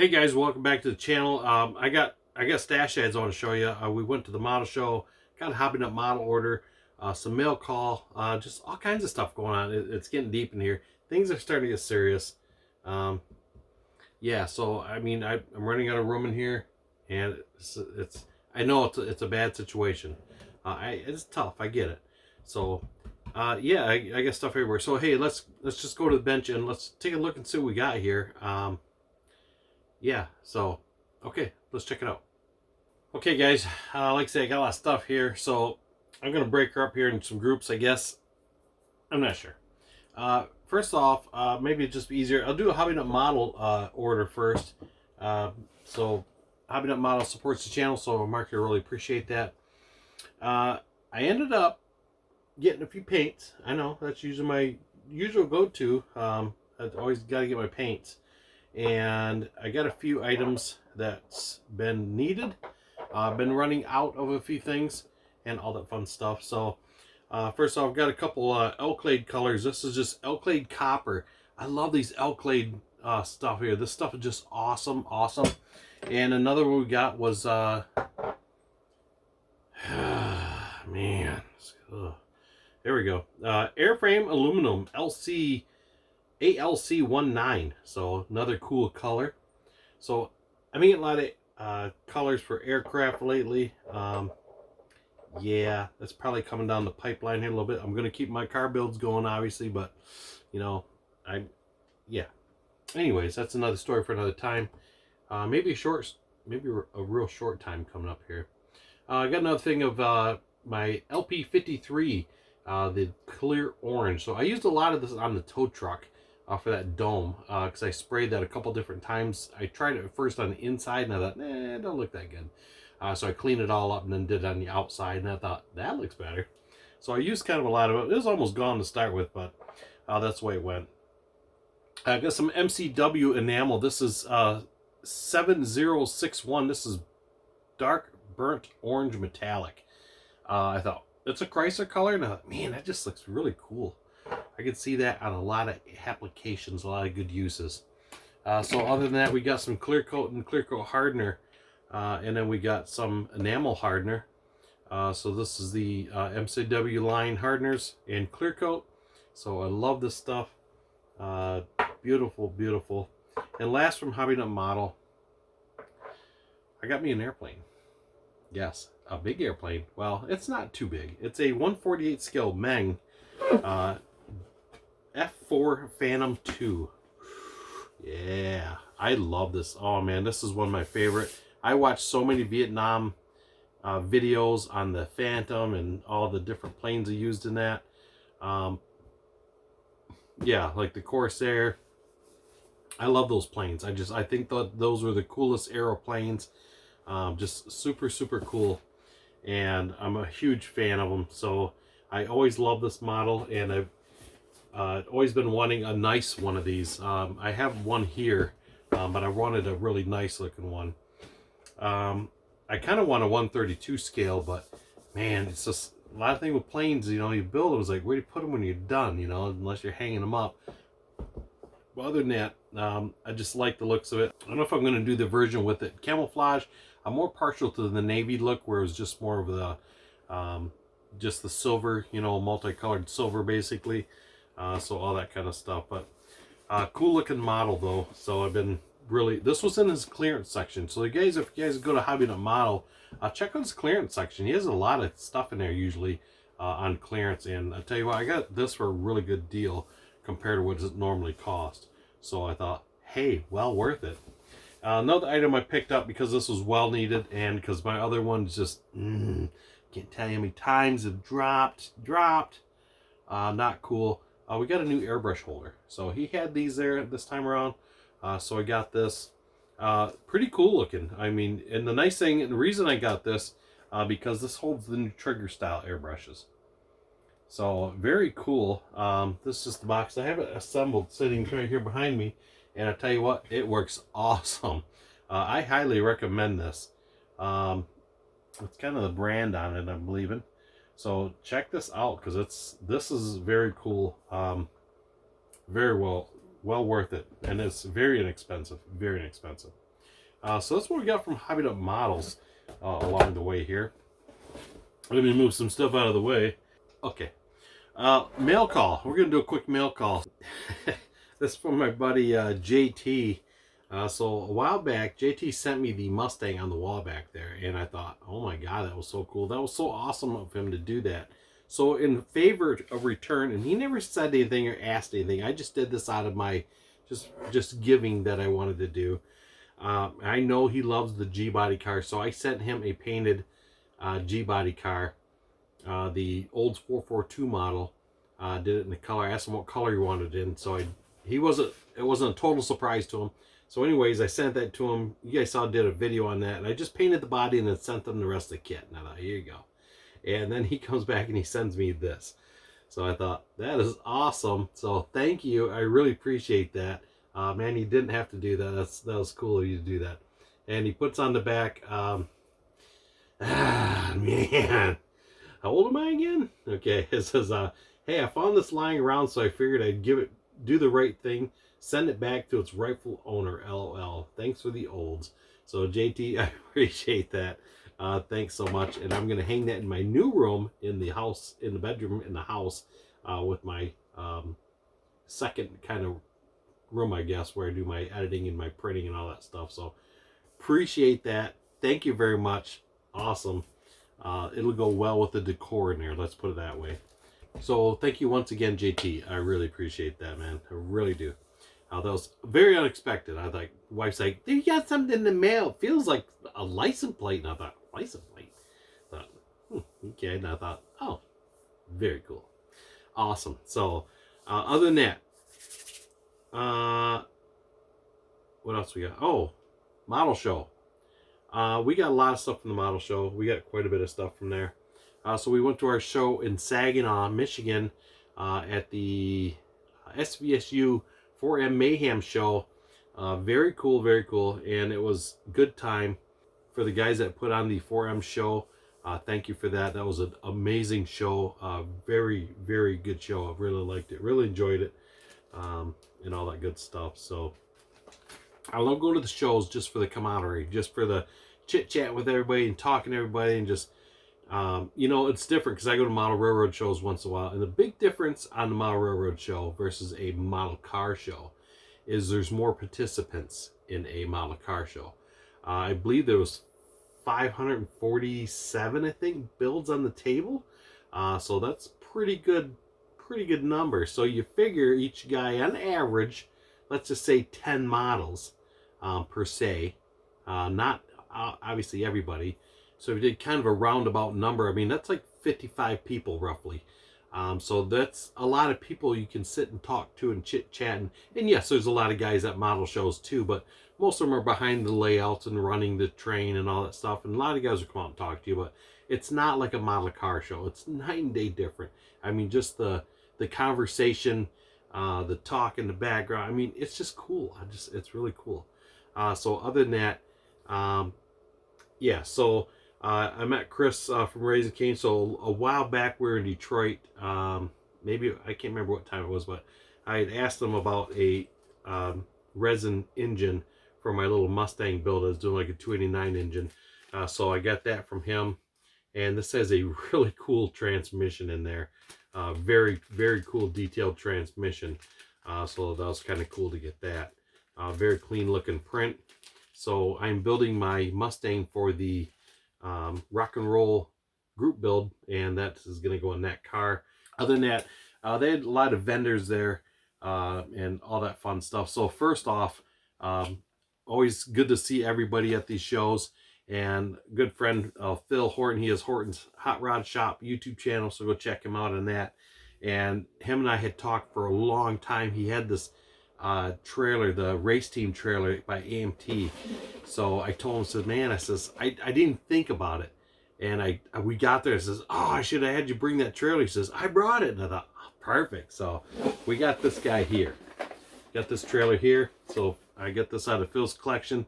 Hey guys, welcome back to the channel. I got stash ads I want to show you. We went to the model show, got a Hobbynut model order, some mail call, just all kinds of stuff going on. It's getting deep in here. Things are starting to get serious. Yeah, so I mean, I'm running out of room in here, and it's I know it's a bad situation. It's tough. I get it. So yeah, I got stuff everywhere. So hey, let's just go to the bench and let's take a look and see what we got here. Yeah, so okay, let's check it out. Okay guys, like I said, I got a lot of stuff here, so I'm gonna break her up here in some groups, I guess. I'm not sure. First off, maybe it'd just be easier, I'll do a Hobbynut model order first. So Hobbynut model supports the channel, so Mark, I really appreciate that. I ended up getting a few paints. I know that's usually my usual go-to. I always got to get my paints. And I got a few items that's been needed. I've been running out of a few things and all that fun stuff. So first off, I've got a couple Elklade colors. This is just Elklade copper. I love these Elklade stuff here. This stuff is just awesome. And another one we got was man, there we go, airframe aluminum ALC19, so another cool color. So I've been getting a lot of colors for aircraft lately. Yeah, that's probably coming down the pipeline here a little bit. I'm gonna keep my car builds going, obviously, but you know, yeah. Anyways, that's another story for another time. Maybe a real short time coming up here. I got another thing of my LP53, the clear orange. So I used a lot of this on the tow truck. For that dome, because I sprayed that a couple different times. I tried it first on the inside and I thought, nah, it don't look that good. So I cleaned it all up and then did it on the outside, and I thought, that looks better. So I used kind of a lot of it. It was almost gone to start with, but that's the way it went. I got some MCW enamel. This is 7061. This is dark burnt orange metallic. I thought, it's a Chrysler color, and I thought, man, that just looks really cool. I can see that on a lot of applications, a lot of good uses. So other than that, we got some clear coat and clear coat hardener, and then we got some enamel hardener. So this is the MCW line hardeners and clear coat. So I love this stuff. Beautiful. And last from Hobbynut model, I got me an airplane. Yes, a big airplane. Well, it's not too big. It's a 1/48 scale Meng. F4 Phantom 2. Yeah, I love this. Oh man, this is one of my favorite. I watched so many Vietnam videos on the Phantom and all the different planes they used in that. Yeah, like the Corsair. I love those planes. I think those were the coolest aeroplanes. Just super cool, and I'm a huge fan of them. So I always love this model, and I've always been wanting a nice one of these. I have one here, but I wanted a really nice looking one. I kind of want a 132 scale, but man, it's just a lot of things with planes, you know, you build them, it's like, where do you put them when you're done, you know, unless you're hanging them up. But other than that, I just like the looks of it. I don't know if I'm going to do the version with it camouflage. I'm more partial to the navy look, where it was just more of the just the silver, you know, multicolored silver basically. So all that kind of stuff, but cool looking model though. So I've been really, this was in his clearance section. So you guys, if you guys go to Hobbynut model, check out his clearance section. He has a lot of stuff in there usually on clearance, and I tell you what, I got this for a really good deal compared to what it normally cost. So I thought, hey, well worth it. Another item I picked up because this was well needed, and because my other ones just can't tell you how many times have dropped. Not cool. We got a new airbrush holder. So he had these there this time around. So I got this. Pretty cool looking. I mean, and the nice thing, and the reason I got this, because this holds the new trigger style airbrushes. So very cool. This is the box. I have it assembled sitting right here behind me. And I tell you what, it works awesome. I highly recommend this. It's kind of the brand on it, I'm believing. So check this out, because this is very cool. Very well worth it, and it's very inexpensive. So that's what we got from Hobbynut Models along the way here. Let me move some stuff out of the way. Okay. Mail call. We're going to do a quick mail call. This is from my buddy JT. So a while back, JT sent me the Mustang on the wall back there. And I thought, oh my God, that was so cool. That was so awesome of him to do that. So in favor of return, and he never said anything or asked anything. I just did this out of my just giving that I wanted to do. I know he loves the G-body car, so I sent him a painted G-body car, the Olds 442 model. Did it in the color. I asked him what color he wanted it in, so it wasn't a total surprise to him. So anyways, I sent that to him. You guys saw I did a video on that, and I just painted the body and then sent them the rest of the kit. And I thought, here you go. And then he comes back and he sends me this. So I thought, that is awesome. So thank you. I really appreciate that. Man, you didn't have to do that. That was cool of you to do that. And he puts on the back, man. How old am I again? Okay, it says, hey, I found this lying around, so I figured I'd do the right thing, send it back to its rightful owner, LOL. Thanks for the olds. So JT, I appreciate that. Thanks so much. And I'm going to hang that in my new room in the house, in the bedroom in the house, with my second kind of room, I guess, where I do my editing and my printing and all that stuff. So appreciate that. Thank you very much. Awesome. It'll go well with the decor in there. Let's put it that way. So thank you once again, JT. I really appreciate that, man. I really do. That was very unexpected. I thought, wife's like, you got something in the mail. It feels like a license plate. And I thought, license plate? I thought, okay. And I thought, oh, very cool. Awesome. So other than that, what else we got? Oh, model show. We got a lot of stuff from the model show. We got quite a bit of stuff from there. So we went to our show in Saginaw, Michigan, at the SVSU 4M Mayhem show. Very cool, very cool. And it was good time for the guys that put on the 4M show. Thank you for that. That was an amazing show. Very, very good show. I really liked it. Really enjoyed it. And all that good stuff. So I love going to the shows just for the camaraderie, just for the chit chat with everybody and talking to everybody, and just you know, it's different because I go to model railroad shows once in a while, and the big difference on the model railroad show versus a model car show is there's more participants in a model car show. I believe there was 547, I think, builds on the table. So that's pretty good number. So you figure each guy on average, let's just say 10 models per se, not obviously everybody. So we did kind of a roundabout number. I mean, that's like 55 people roughly. So that's a lot of people you can sit and talk to and chit chat. And yes, there's a lot of guys at model shows too, but most of them are behind the layouts and running the train and all that stuff. And a lot of guys will come out and talk to you, but it's not like a model car show. It's night and day different. I mean, just the conversation, the talk in the background. I mean, it's just cool. It's really cool. So other than that, yeah, so I met Chris from Raising Cane. So a while back we were in Detroit. Maybe I can't remember what time it was, but I had asked him about a resin engine for my little Mustang build. I was doing like a 289 engine. So I got that from him, and this has a really cool transmission in there. Very, very cool detailed transmission. So that was kind of cool to get that. Very clean looking print. So I'm building my Mustang for the rock and roll group build, and that is going to go in that car. Other than that, they had a lot of vendors there and all that fun stuff. So first off, always good to see everybody at these shows. And good friend Phil Horton, he has Horton's Hot Rod Shop YouTube channel, so go check him out on that. And him and I had talked for a long time. He had this trailer, the race team trailer by AMT. So I told him, I said, man, I didn't think about it. And we got there, and says, oh, I should have had you bring that trailer. He says, I brought it. And I thought, oh, perfect. So we got this guy here. Got this trailer here. So I get this out of Phil's collection.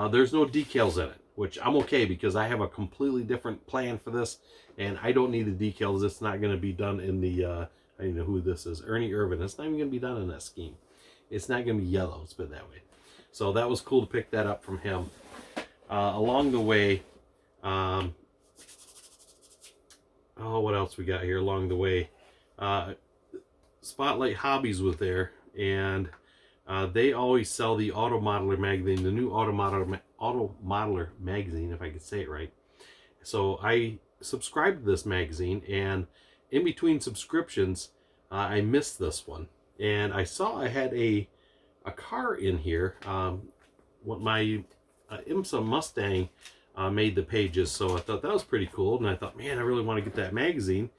There's no decals in it, which I'm okay, because I have a completely different plan for this, and I don't need the decals. It's not going to be done in the, I don't know who this is, Ernie Irvin. It's not even going to be done in that scheme. It's not going to be yellow, let's put it that way. So that was cool to pick that up from him. along the way, oh, what else we got here along the way? Spotlight Hobbies was there, and they always sell the Auto Modeler magazine, the new Auto Modeler magazine, if I could say it right. So I subscribed to this magazine, and in between subscriptions, I missed this one, and I saw I had a car in here. What my IMSA Mustang made the pages, so I thought that was pretty cool, and I thought, man, I really want to get that magazine.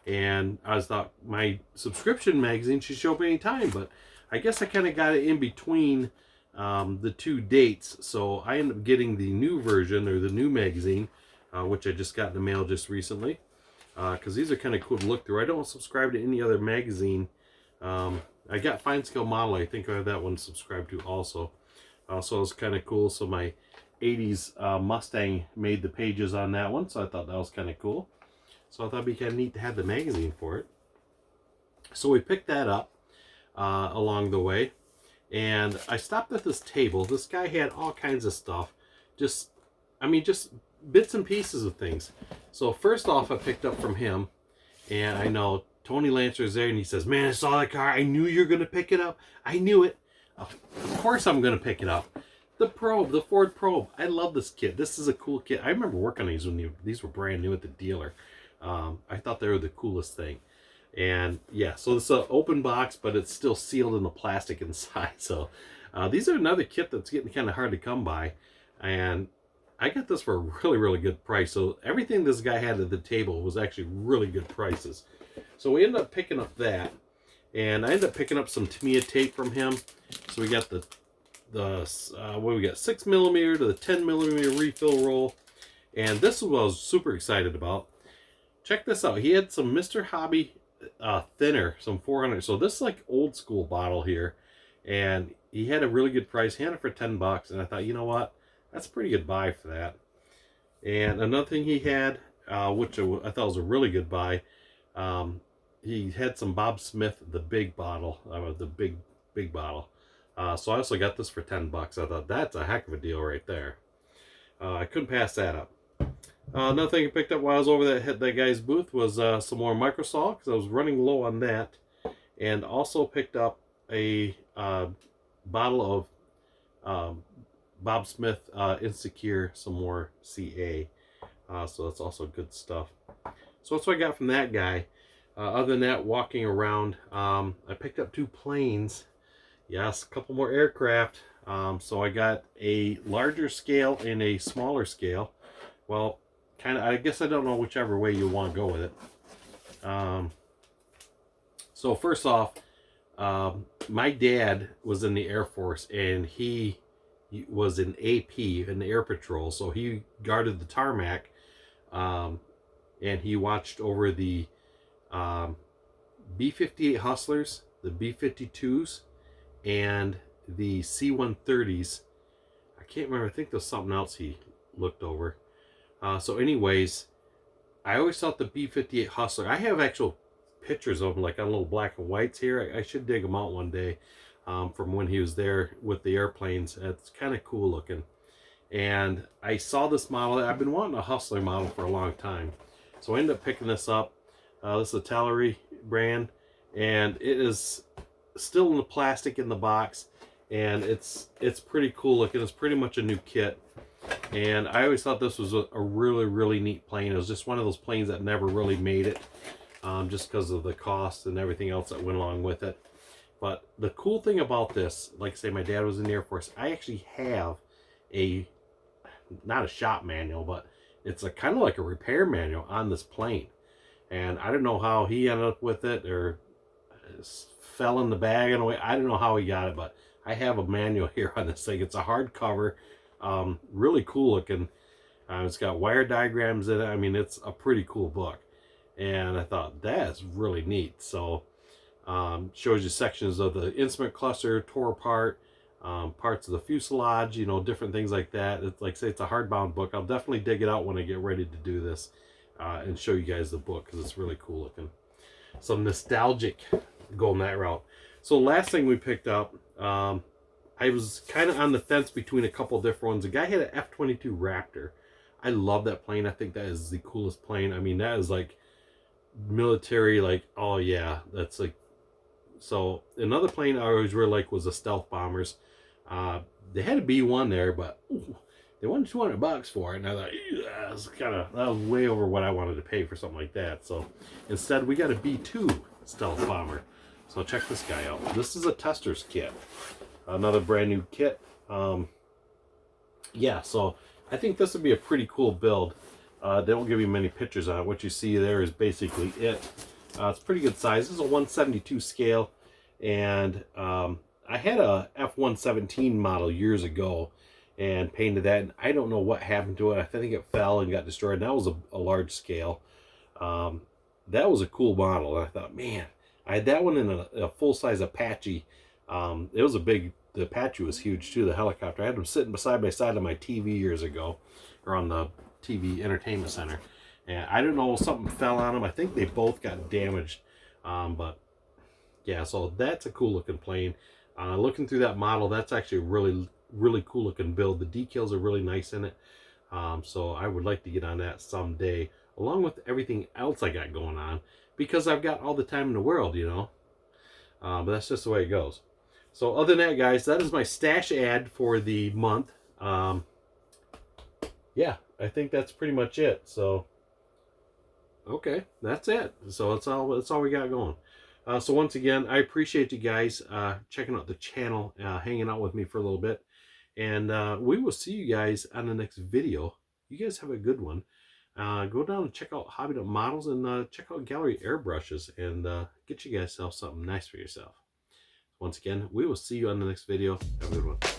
And I thought my subscription magazine should show up anytime, but I guess I kind of got it in between the two dates, so I ended up getting the new version, or the new magazine, which I just got in the mail just recently, because these are kind of cool to look through. I don't subscribe to any other magazine. I got Fine Scale Model, I think I have that one subscribed to also. So it was kind of cool. So my 80s Mustang made the pages on that one, so I thought that was kind of cool. So I thought it'd be kind of neat to have the magazine for it. So we picked that up along the way, and I stopped at this table. This guy had all kinds of stuff, just bits and pieces of things. So first off, I picked up from him, and I know Tony Lancer's there, and he says, man, I saw that car. I knew you were going to pick it up. I knew it. Of course I'm going to pick it up. The Probe, the Ford Probe. I love this kit. This is a cool kit. I remember working on these when these were brand new at the dealer. I thought they were the coolest thing. And yeah, so it's an open box, but it's still sealed in the plastic inside. So these are another kit that's getting kind of hard to come by. And I got this for a really, really good price. So everything this guy had at the table was actually really good prices. So we ended up picking up that. And I ended up picking up some Tamiya tape from him. So we got what we got, 6mm to the 10mm refill roll. And this is what I was super excited about. Check this out. He had some Mr. Hobby thinner, some 400. So this is like old school bottle here. And he had a really good price. He had it for $10. And I thought, you know what? That's a pretty good buy for that. And another thing he had, which I thought was a really good buy, he had some Bob Smith, the big bottle, the big bottle. So I also got this for $10. I thought that's a heck of a deal right there. I couldn't pass that up. Another thing I picked up while I was over that guy's booth was some more Microsol, because I was running low on that. And also picked up a bottle of Bob Smith Insecure, some more CA. So that's also good stuff. So that's what I got from that guy. Other than that, walking around, I picked up 2 planes. Yes, a couple more aircraft. So I got a larger scale and a smaller scale. Well, kind of, I guess I don't know whichever way you want to go with it. So first off, my dad was in the Air Force, and he was in AP, in the Air Patrol. So he guarded the tarmac, and he watched over the B-58 Hustlers, the B-52s, and the C-130s. I can't remember. I think there's something else he looked over. So anyways, I always thought the B-58 Hustler, I have actual pictures of them, like on little black and whites here. I should dig them out one day from when he was there with the airplanes. It's kind of cool looking. And I saw this model. I've been wanting a Hustler model for a long time. So I ended up picking this up. This is a Tallery brand, and it is still in the plastic in the box, and it's pretty cool looking. It's pretty much a new kit, and I always thought this was a really, really neat plane. It was just one of those planes that never really made it, just because of the cost and everything else that went along with it. But the cool thing about this, like I say, my dad was in the Air Force. I actually have not a shop manual, but it's a kind of like a repair manual on this plane. And I don't know how he ended up with it, or fell in the bag in a way. I don't know how he got it, but I have a manual here on this thing. It's a hardcover, really cool looking. It's got wire diagrams in it. I mean, it's a pretty cool book. And I thought, that's really neat. So, shows you sections of the instrument cluster, tore apart, parts of the fuselage, you know, different things like that. It's like I say, it's a hardbound book. I'll definitely dig it out when I get ready to do this. And show you guys the book, because it's really cool looking. Some nostalgic going that route. So last thing we picked up, I was kind of on the fence between a couple different ones. The guy had an F-22 Raptor. I love that plane. I think that is the coolest plane. I mean, that is like military, like, oh yeah, that's like. So another plane I always really liked was the stealth bombers. They had a B-1 there, but ooh, they wanted $200 for it, and I thought, that was way over what I wanted to pay for something like that. So instead, we got a B-2 stealth bomber. So check this guy out. This is a tester's kit, another brand new kit. Yeah, so I think this would be a pretty cool build. They don't give you many pictures on it. What you see there is basically it. It's pretty good size. This is a 172 scale, and I had a F-117 model years ago and painted that, and I don't know what happened to it. I think it fell and got destroyed, and that was a large scale. That was a cool model, and I thought, man, I had that one in a full-size Apache. It was a big, the Apache was huge too, the helicopter. I had them sitting side by side on my TV years ago, or on the TV entertainment center. And I don't know, something fell on them. I think they both got damaged. But yeah, so that's a cool looking plane. Looking through that model, that's actually a really, really cool looking build. The decals are really nice in it. So I would like to get on that someday, along with everything else I got going on, because I've got all the time in the world, you know. But that's just the way it goes. So other than that, guys, that is my stash ad for the month. Yeah, I think that's pretty much it. So okay, that's it. So that's all we got going. So once again, I appreciate you guys checking out the channel, hanging out with me for a little bit, and we will see you guys on the next video. You guys have a good one. Go down and check out Hobbynut models, and check out Gallery airbrushes, and get you guys something nice for yourself. Once again, we will see you on the next video. Have a good one.